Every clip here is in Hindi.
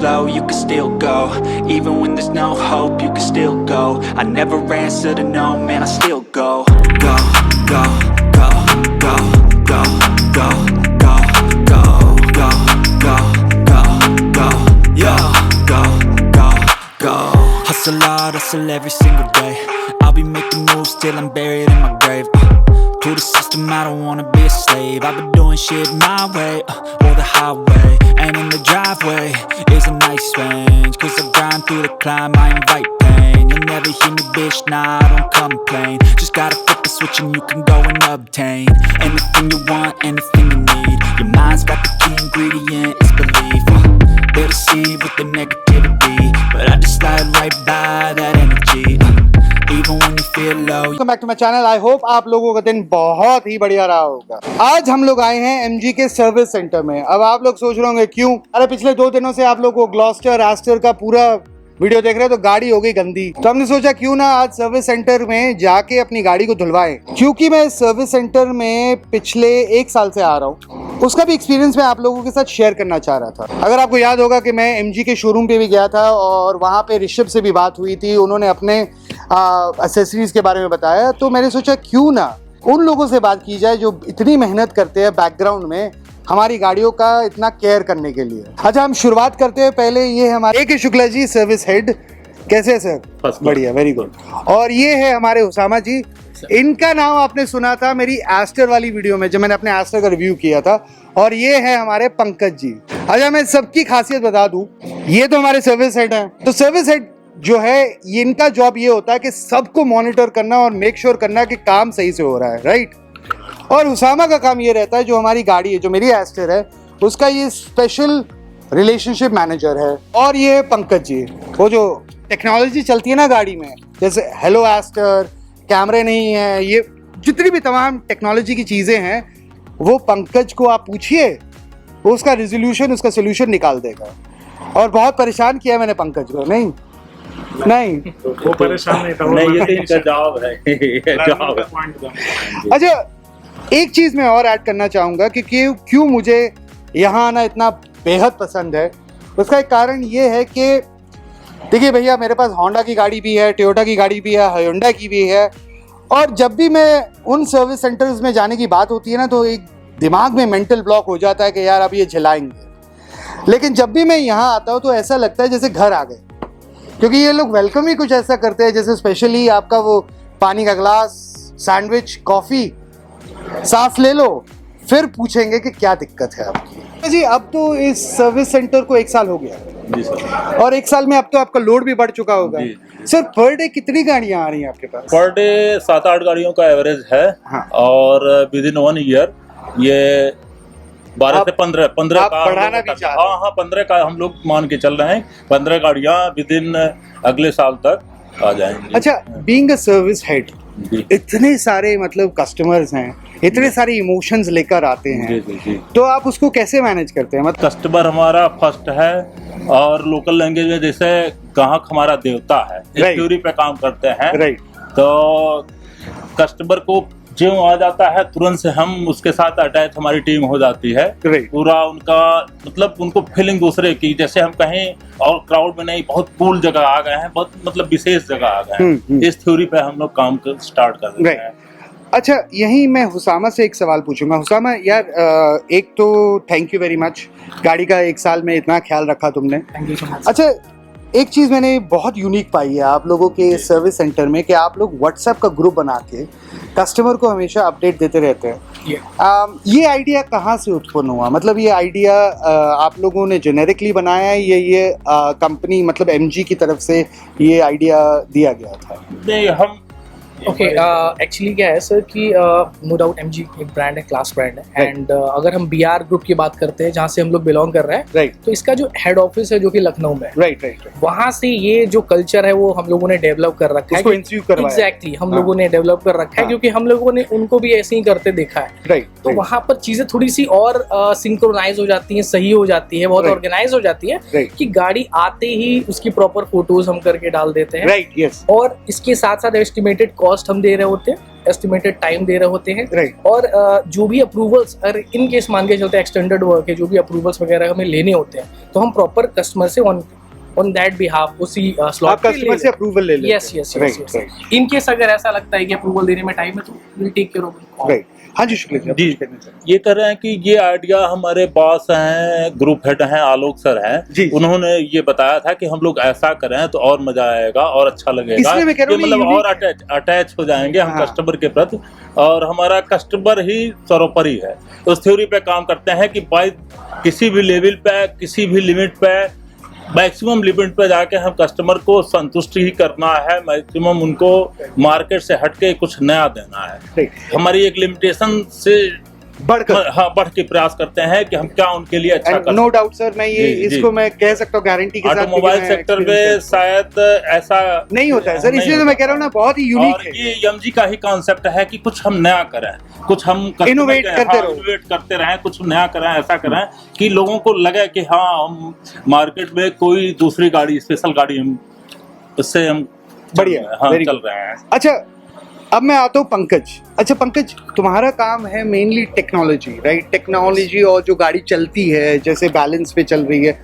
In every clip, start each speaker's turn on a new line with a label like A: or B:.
A: slow, you can still go. Even when there's no hope, you can still go. I never answer to no, man, I still go. Go, go, go, go, go, go, go, go, go, go, go, go, yo, go, go, go. Hustle hard, hustle every single day. I'll be making moves till I'm buried in my grave. To the system, I don't wanna be a slave. I've been doing shit my way, or the highway. And in the driveway is a nice range. Cause I grind through the climb, I invite pain. You'll never hear me, bitch, nah, I don't complain. Just gotta flip the switch and you can go and obtain anything you want, anything you need. Your mind's got the key ingredient, it's belief. They deceive with the negativity, but I just slide right by that energy. Even when you feel low.
B: Welcome back to my channel. I hope आप लोगों का दिन बहुत ही बढ़िया रहा होगा। आज हम लोग आए हैं एमजी के सर्विस सेंटर में। अब आप लोग सोच रहे होंगे क्यों? अरे पिछले 2 दिनों से आप लोग को ग्लॉस्टर एस्टर का पूरा वीडियो देख रहे हैं तो गाड़ी हो गई गंदी, तो हमने सोचा क्यों ना आज सर्विस सेंटर में जाके अपनी गाड़ी को धुलवाएं। क्योंकि मैं सर्विस सेंटर में पिछले 1 साल से आ रहा हूँ, उसका भी एक्सपीरियंस मैं आप लोगों के साथ शेयर करना चाह रहा था। अगर आपको याद होगा कि मैं एमजी के शोरूम पे भी गया था और वहाँ पे ऋषभ से भी बात हुई थी, उन्होंने अपने एक्सेसरीज के बारे में बताया, तो मैंने सोचा क्यों ना उन लोगों से बात की जाए जो इतनी मेहनत करते हैं बैकग्राउंड में हमारी गाड़ियों का इतना केयर करने के लिए। अच्छा, हम शुरुआत करते हैं। पहले ये हमारे A K. Shukla ji, service head. कैसे है सर? बढ़िया, वेरी गुड। और ये है हमारे उसामा जी। इनका नाम आपने सुना था मेरी एस्टर वाली वीडियो में, जब मैंने अपने एस्टर का रिव्यू किया था। और ये है हमारे पंकज जी। अच्छा, मैं सबकी खासियत बता दूं, ये तो हमारे सर्विस हेड हैं। तो सर्विस हेड जो है, ये इनका जॉब ये होता है कि सबको मॉनिटर करना और मेक श्योर करना कि काम सही से हो रहा है, राइट। और उसामा का काम ये रहता है, जो हमारी गाड़ी है, जो मेरी एस्टर है, उसका ये स्पेशल रिलेशनशिप मैनेजर है। और ये है पंकज जी, वो जो टेक्नोलॉजी चलती है ना गाड़ी में, जैसे हेलो एस्टर, कैमरे नहीं है, ये जितनी भी तमाम टेक्नोलॉजी की चीज़ें हैं, वो पंकज को आप पूछिए, वो उसका रिजोल्यूशन, उसका सोल्यूशन निकाल देगा। और बहुत परेशान किया मैंने पंकज को। नहीं
C: वो परेशान नहीं था, नहीं, ये तो इनका जॉब है, जॉब है।
B: अच्छा, एक चीज़ मैं और ऐड करना चाहूँगा कि क्यों मुझे यहाँ आना इतना बेहद पसंद है। उसका एक कारण ये है कि देखिए भैया, मेरे पास होंडा की गाड़ी भी है, टोयोटा की गाड़ी भी है, हायोंडा की भी है। और जब भी मैं उन सर्विस सेंटर्स में जाने की बात होती है ना, तो एक दिमाग में मेंटल ब्लॉक हो जाता है कि यार अब ये झेलाएंगे। लेकिन जब भी मैं यहाँ आता हूँ तो ऐसा लगता है जैसे घर आ गए, क्योंकि ये लोग वेलकम ही कुछ ऐसा करते हैं, जैसे स्पेशली आपका वो पानी का ग्लास, सैंडविच, कॉफ़ी साफ ले लो, फिर पूछेंगे कि क्या दिक्कत है आपकी। जी, अब तो इस सर्विस सेंटर को 1 साल हो गया
C: जी सर।
B: और 1 साल में अब तो आपका लोड भी बढ़ चुका होगा। सर, पर डे कितनी गाड़ियां आ रही हैं आपके पास?
C: पर डे 7-8 गाड़ियों का एवरेज है।
B: हाँ।
C: और विद इन 1 ईयर ये 12 से 15 का
B: बढ़ाना भी चाह रहे हैं।
C: हाँ, 15 का हम लोग मान के चल रहे हैं। 15 गाड़ियां विद इन अगले साल तक आ जाएंगी।
B: अच्छा, बीइंग अ सर्विस हेड, इतने सारे मतलब कस्टमर्स हैं, इतने सारे इमोशंस लेकर आते हैं,
C: जी।
B: तो आप उसको कैसे मैनेज करते हैं? मतलब
C: कस्टमर हमारा फर्स्ट है, और लोकल लैंग्वेज में जैसे ग्राहक हमारा देवता है, इस थ्योरी पे काम करते हैं।
B: राइट।
C: तो कस्टमर को जो आ जाता है, तुरंत से हम उसके साथ अटैच, हमारी टीम हो जाती है। पूरा उनका मतलब उनको फीलिंग दूसरे की, जैसे हम कहीं और क्राउड में नहीं, बहुत कूल जगह आ गए हैं, बहुत मतलब विशेष जगह आ गए हैं। इस थ्योरी पे हम लोग काम स्टार्ट कर देते हैं।
B: अच्छा, यहीं मैं हुसामा से एक सवाल पूछूंगा। हुसामा यार, एक तो थैंक यू वेरी मच, गाड़ी का 1 साल में इतना ख्याल रखा तुमने।
D: Thank you so much.
B: अच्छा, एक चीज़ मैंने बहुत यूनिक पाई है आप लोगों के सर्विस सेंटर में कि आप लोग व्हाट्सएप का ग्रुप बना के कस्टमर को हमेशा अपडेट देते रहते हैं। ये आइडिया कहाँ से उत्पन्न हुआ? मतलब ये आइडिया आप लोगों ने जेनेरिकली बनाया है, ये कंपनी मतलब एमजी की तरफ से ये आइडिया दिया गया था?
C: नहीं, हम
D: ओके, एक्चुअली क्या है सर कि नो डाउट एमजी एक ब्रांड है, क्लास ब्रांड है। एंड अगर हम बीआर ग्रुप की बात करते हैं, जहाँ से हम लोग बिलोंग कर रहे हैं,
B: राइट,
D: तो इसका जो हेड ऑफिस है जो कि लखनऊ में,
B: राइट,
D: वहाँ से ये जो कल्चर है वो हम लोगों ने डेवलप कर रखा है। एग्जैक्टली, हम लोगों ने डेवलप कर रखा है, क्योंकि हम लोगों ने उनको भी ऐसे ही करते देखा है।
B: राइट।
D: तो वहाँ पर चीजें थोड़ी सी और सिंक्रोनाइज हो जाती हैं, सही हो जाती है, बहुत ऑर्गेनाइज हो जाती है कि गाड़ी आते ही उसकी प्रॉपर फोटोज हम करके डाल देते हैं।
B: Right, yes.
D: और इसके साथ साथ एस्टिमेटेड कॉस्ट हम दे रहे होते हैं। एस्टिमेटेड टाइम दे रहे होते हैं।
B: Right.
D: और जो भी अप्रूवल्स अगर इन केस मान के चलते एक्सटेंडेड वर्क है, जो भी अप्रूवल्स वगैरह हमें लेने होते हैं, तो हम प्रॉपर कस्टमर से ऑन दैट बिहाफ उसी स्लॉट
B: आप कस्टमर से अप्रूवल ले लेते हैं।
D: Yes
B: Right.
D: इन केस अगर ऐसा लगता है कि अप्रूवल देने में टाइम है तो will take care of.
B: Right, हाँ जी शुक्रिया
C: जी। ये कर रहे हैं कि ये आइडिया हमारे बॉस हैं, ग्रुप हेड हैं, आलोक सर
B: जी।
C: हैं, उन्होंने ये बताया था कि हम लोग ऐसा करें तो और मजा आएगा और अच्छा लगेगा,
B: इसलिए मैं कह रहा हूँ
C: कि मतलब
B: ये
C: और अटैच हो जाएंगे हम
B: हाँ।
C: कस्टमर के प्रति, और हमारा कस्टमर ही सर्वोपरि है। उस थ्योरी पे काम करते हैं कि बाई किसी भी लेवल पे, किसी भी लिमिट पे, मैक्सिमम लिमिट पे जाके हम कस्टमर को संतुष्ट ही करना है, मैक्सिमम उनको मार्केट से हटके कुछ नया देना है।
B: Right.
C: हमारी एक लिमिटेशन से
B: बढ़कर
C: हाँ बढ़ के प्रयास करते हैं कि हम क्या उनके लिए अच्छा कर
B: नो डाउट सर, मैं ये
C: जी, जी।
B: इसको मैं कह सकता हूँ गारंटी के साथ,
C: ऑटोमोबाइल
B: क्योंकि मैं
C: सेक्टर में
B: experience
C: शायद ऐसा
B: नहीं होता है सर,
C: नहीं
B: इसलिए तो मैं कह रहा हूँ ना, बहुत ही यूनिक
C: और
B: है।
C: ये एमजी का ही कॉन्सेप्ट है कि कुछ हम नया करें, कुछ हम
B: Innovate करते रहो।
C: इनोवेट करते रहें, कुछ नया करें, ऐसा करें कि लोगों को लगे कि हाँ हम मार्केट में कोई दूसरी गाड़ी, स्पेशल गाड़ी हम उससे हम
B: बढ़िया,
C: हाँ
B: very
C: चल
B: good।
C: रहे हैं।
B: अच्छा, अब मैं आता हूँ पंकज। अच्छा पंकज, तुम्हारा काम है मेनली टेक्नोलॉजी, राइट? टेक्नोलॉजी और जो गाड़ी चलती है जैसे बैलेंस पे चल रही है,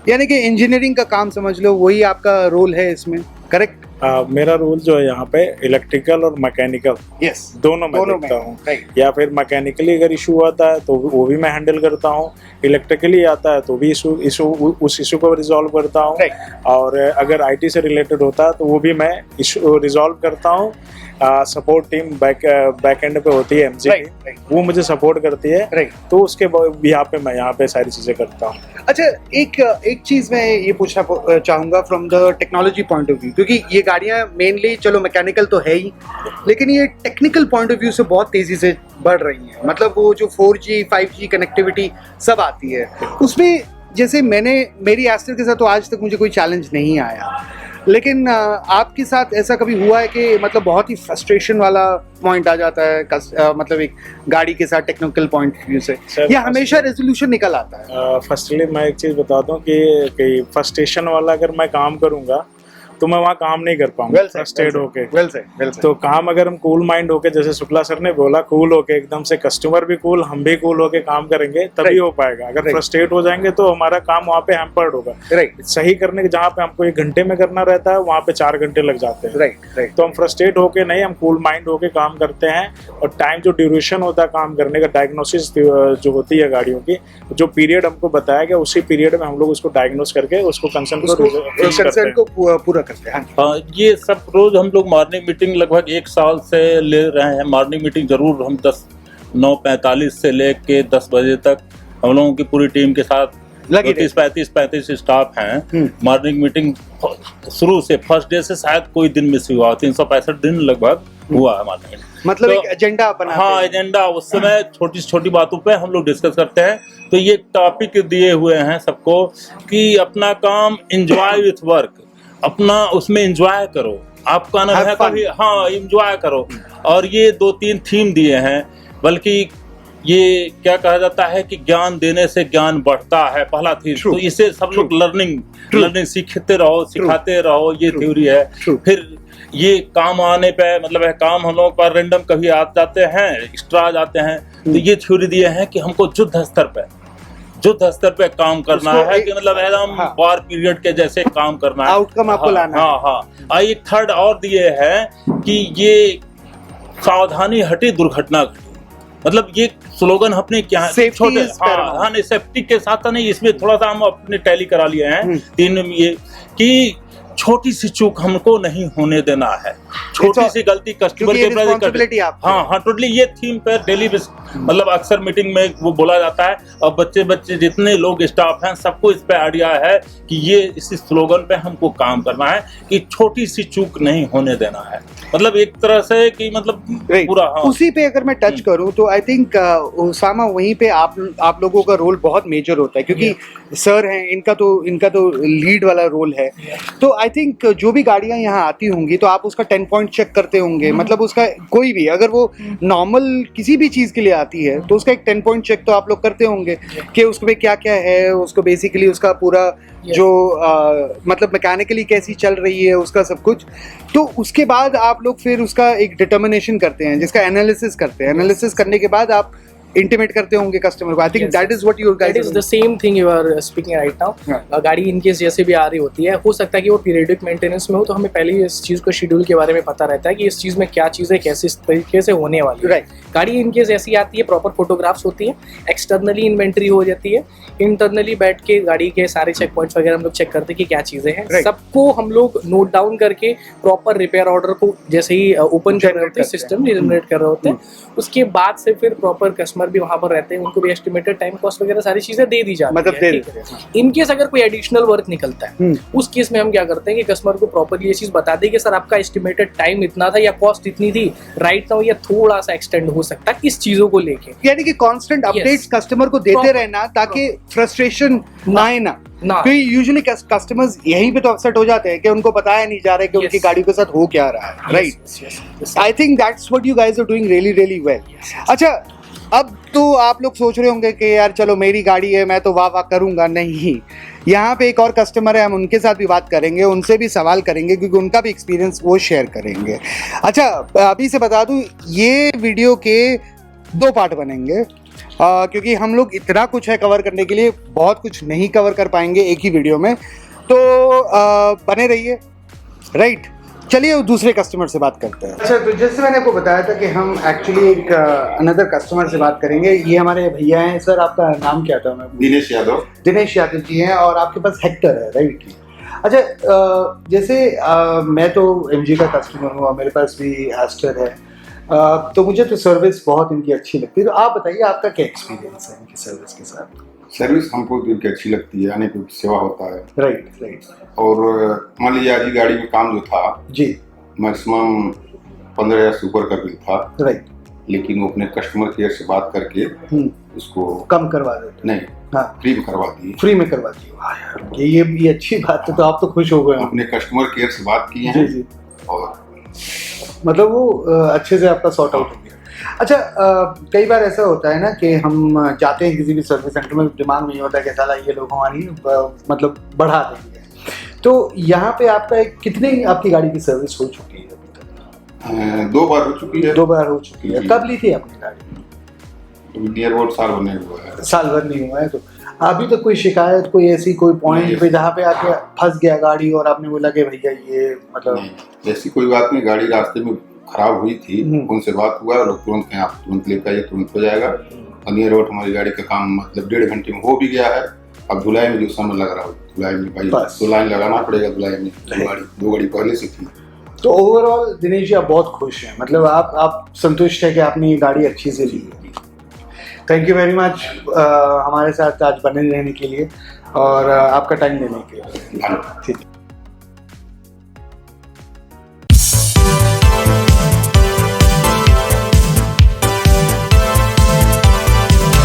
B: यानी कि इंजीनियरिंग का काम समझ लो, वही आपका रोल है इसमें, करेक्ट?
E: मेरा रोल जो है यहाँ पे इलेक्ट्रिकल और मैकेनिकल
B: यस,
E: दोनों में देखता हूँ, या फिर मैकेनिकली अगर इशू आता है तो वो भी मैं हैंडल करता हूँ, इलेक्ट्रिकली आता है तो भी उस इशू को रिजॉल्व करता हूँ, और अगर आईटी से रिलेटेड होता है तो वो भी मैं इशू रिजॉल्व करता हूँ। सपोर्ट टीम बैक एंड पे होती है एमजी की, वो मुझे सपोर्ट करती है, तो उसके बिहाफ पे मैं यहाँ पे सारी चीजें करता हूँ।
B: अच्छा, एक चीज मैं ये पूछना चाहूंगा from the technology point of view, क्योंकि ये गाड़ियां मेनली चलो मैकेनिकल तो है ही, लेकिन ये टेक्निकल पॉइंट ऑफ व्यू से बहुत तेजी से बढ़ रही हैं। मतलब वो जो 4G 5G कनेक्टिविटी सब आती है उसमें, जैसे मेरी एस्टर के साथ तो आज तक मुझे कोई चैलेंज नहीं आया, लेकिन आपके साथ ऐसा कभी हुआ है कि मतलब बहुत ही फ्रस्ट्रेशन वाला पॉइंट आ जाता है मतलब एक गाड़ी के साथ टेक्निकल पॉइंट ऑफ व्यू से, या हमेशा रेजोल्यूशन निकल आता है?
E: फर्स्टली मैं एक चीज बताता हूँ कि फ्रस्ट्रेशन वाला अगर मैं काम करूँगा तो मैं वहाँ काम नहीं कर पाऊंगा फ्रस्ट्रेट होके। तो काम अगर हम कूल माइंड होके, जैसे शुक्ला सर ने बोला, कूल होके एकदम से, कस्टमर भी कूल, हम भी कूल होके काम करेंगे तभी हो पाएगा। अगर फ्रस्ट्रेट हो जाएंगे तो हमारा काम वहाँ पे हैम्पर्ड होगा। सही करने के जहाँ पे हमको 1 घंटे में करना रहता है वहाँ पे 4 घंटे लग जाते हैं। तो हम फ्रस्ट्रेट होके नहीं, हम कूल माइंड होके काम करते हैं, और टाइम जो ड्यूरेशन होता है काम करने का, डायग्नोसिस जो होती है गाड़ियों की, जो पीरियड हमको बताया गया उसी पीरियड में हम लोग उसको डायग्नोस करके उसको कंसर्न को
B: पूरा करते हैं।
C: हाँ, ये सब रोज हम लोग मॉर्निंग मीटिंग लगभग 1 साल से ले रहे हैं। मॉर्निंग मीटिंग जरूर हम 9:45 से लेके 10 बजे तक हम लोगों की पूरी टीम के साथ 35 स्टाफ हैं। मॉर्निंग मीटिंग शुरू से फर्स्ट डे से शायद कोई दिन मिस हुआ, 365 दिन लगभग हुआ है हमारे।
B: मतलब एक एजेंडा बनाते हैं।
C: हाँ, एजेंडा, उस समय छोटी छोटी बातों पे हम लोग डिस्कस करते हैं। तो ये टॉपिक दिए हुए हैं सबको कि अपना काम एंजॉय विथ वर्क, अपना उसमें एंजॉय करो, आपका नाम है कभी, हाँ एंजॉय करो। और ये 2-3 थीम दिए हैं, बल्कि ये क्या कहा जाता है कि ज्ञान देने से ज्ञान बढ़ता है, पहला थीम। तो इसे सब लोग लर्निंग सीखते रहो, सिखाते रहो, ये थ्योरी है। फिर ये काम आने पे, मतलब है काम हम लोग पर रेंडम कभी आ जाते हैं, एक्स्ट्रा आ जाते हैं, तो ये थ्योरी दिए हैं कि हमको युद्ध स्तर पे काम करना है, कि मतलब एकदम वार पीरियड के जैसे काम करना है,
B: आउटकम आपको लाना है।
C: हाँ। एक थर्ड और दिए हैं कि ये सावधानी हटी दुर्घटना घटी। मतलब ये स्लोगन अपने क्या छोटे, हाँ नहीं, सेफ्टी के साथ नहीं, इसमें थोड़ा सा हम अपने टैली करा लिए हैं 3 ये कि छोटी सी चूक हमको नहीं होने देना है, छोटी सी गलती कस्टमर के प्रति। हाँ, टोटली ये थीम पर डेली मतलब अक्सर मीटिंग में वो बोला जाता है, और बच्चे जितने लोग स्टाफ हैं सबको इस पे आइडिया है कि ये इस स्लोगन पे हमको काम करना है कि छोटी सी चूक नहीं होने देना है। मतलब एक तरह से कि मतलब पूरा, हाँ।
B: उसी पे अगर मैं टच करूं तो आई थिंक उसामा, वहीं पे आप लोगों का रोल बहुत मेजर होता है, क्योंकि सर हैं, इनका तो लीड वाला रोल है। तो आई थिंक जो भी गाड़ियां यहाँ आती होंगी तो आप उसका 10 पॉइंट चेक करते होंगे। मतलब उसका कोई भी, अगर वो नॉर्मल किसी भी चीज के लिए आती है तो उसका एक 10 पॉइंट चेक तो आप लोग करते होंगे कि उसमें क्या क्या है, उसको बेसिकली उसका पूरा जो मतलब मैकेनिकली कैसी चल रही है, उसका सब कुछ। तो उसके बाद आप लोग फिर उसका एक डिटर्मिनेशन करते हैं, जिसका एनालिसिस करते हैं, एनालिसिस करने के बाद आप इंटीमेट करते होंगे कस्टमर को। I think that is what your
D: that is the same thing you are speaking right now. गाड़ी इन केस जैसे भी आ रही होती है, हो सकता है कि वो पीरियडिक मेंटेनेंस में हो, तो हमें पहले ही इस चीज़ को शेड्यूल के बारे में पता रहता है कि इस चीज़ में क्या चीज़ें कैसे इस तरीके से होने वाली है। गाड़ी इन केस ऐसी आती है, प्रॉपर फोटोग्राफ्स होती है, एक्सटर्नली इन्वेंट्री हो जाती है, इंटरनली बैठ के गाड़ी के सारे चेक पॉइंट्स वगैरह हम लोग चेक करते हैं कि क्या चीज़ें हैं। सबको हम लोग नोट डाउन करके प्रॉपर रिपेयर ऑर्डर को जैसे ही ओपन कर रहे होते हैं, सिस्टम जनरेट कर रहे होते हैं, उसके बाद से फिर प्रॉपर कस्टमर भी वहाँ पर रहते हैं, उनको भी एस्टिमेटेड टाइम कॉस्ट वगैरह सारी चीजें दे दी जाती है। इन केस अगर कोई एडिशनल वर्क निकलता है, उस केस में हम क्या करते हैं कि कस्टमर को प्रॉपरली ये चीज बता दें कि सर आपका एस्टिमेटेड टाइम इतना था या कॉस्ट इतनी थी, राइट नाउ या थोड़ा सा एक्सटेंड हो सकता है इस चीजों को लेके।
B: यानी कि कांस्टेंट अपडेट्स कस्टमर को देते रहना ताकि फ्रस्ट्रेशन ना आए ना। क्योंकि यूजुअली कस्टमर्स यहीं पे तो अपसेट हो जाते हैं कि उनको बताया नहीं जा रहा है कि उनकी गाड़ी के साथ हो क्या रहा है, right? I think that's what you guys are doing really really well. अच्छा, अब तो आप लोग सोच रहे होंगे कि यार चलो मेरी गाड़ी है, मैं तो वाह वाह करूंगा। नहीं, यहाँ पे एक और कस्टमर है, हम उनके साथ भी बात करेंगे, उनसे भी सवाल करेंगे क्योंकि उनका भी एक्सपीरियंस वो शेयर करेंगे। अच्छा, अभी से बता दूं, ये वीडियो के 2 पार्ट बनेंगे क्योंकि हम लोग इतना कुछ है कवर करने के लिए, बहुत कुछ नहीं कवर कर पाएंगे एक ही वीडियो में, तो बने रहिए, राइट? चलिए दूसरे कस्टमर से बात करते हैं। अच्छा, तो जैसे मैंने आपको बताया था कि हम एक्चुअली एक अनदर कस्टमर से बात करेंगे। ये हमारे भैया हैं। सर, आपका नाम क्या था? मैं
F: दिनेश यादव।
B: दिनेश यादव जी हैं और आपके पास हेक्टर है, राइट? अच्छा, जैसे मैं तो MG का कस्टमर हूँ और मेरे पास भी एस्टर है, तो मुझे तो सर्विस बहुत इनकी अच्छी लगती है। तो आप बताइए आपका क्या एक्सपीरियंस है इनकी सर्विस के साथ?
F: सर्विस हमको तो इनकी अच्छी लगती है, यानी कि सेवा होता है।
B: Right right.
F: और मान लीजिए आज ही गाड़ी में काम जो था
B: जी,
F: मैक्सिमम 15,000 से ऊपर का बिल था,
B: राइट,
F: लेकिन वो अपने कस्टमर केयर से बात करके उसको
B: कम करवा देते।
F: नहीं,
B: हाँ,
F: फ्री में करवा दिए।
B: फ्री में करवा दिए। वाह यार, ये अच्छी बात है। तो आप तो खुश हो गए?
F: अपने कस्टमर केयर से बात की
B: जी
F: है
B: जी,
F: और
B: मतलब वो अच्छे से आपका सॉर्ट आउट हो गया। अच्छा, कई बार ऐसा होता है ना कि हम जाते हैं किसी भी सर्विस सेंटर में, दिमाग में होता है कि साला ये लोग हमारी मतलब बढ़ा देंगे। तो यहाँ पे आपका कितनी आपकी गाड़ी की सर्विस हो चुकी है अभी तक?
F: 2 बार हो चुकी है।
B: 2 बार हो चुकी है। कब ली थी आपने गाड़ी?
F: नियर अबाउट साल होने हुआ है।
B: साल भर नहीं हुआ है। तो अभी तक कोई शिकायत, कोई ऐसी कोई पॉइंट पे जहाँ पे आके फंस गया गाड़ी और आपने बोला कि भैया ये मतलब?
F: नहीं, ऐसी कोई बात नहीं। गाड़ी रास्ते में खराब हुई थी, उनसे बात हुआ, लोग तुरंत कहें आप तुरंत लेकर आइए, तुरंत हो जाएगा। और नियर अबाउट हमारी गाड़ी का काम मतलब 1.5 घंटे में हो भी गया है। अब धुलाई में जो समय लग रहा हो, धुलाई में भाई 2 लाइन लगाना पड़ेगा। धुलाई में 2 गाड़ी पहले से थी।
B: तो ओवरऑल दिनेश जी आप बहुत खुश हैं, मतलब आप संतुष्ट है कि आपने ये गाड़ी अच्छी से ली है। थैंक यू वेरी मच हमारे साथ आज बने रहने के लिए और आपका टाइम देने के लिए।
F: धन्यवाद।
B: ठीक है।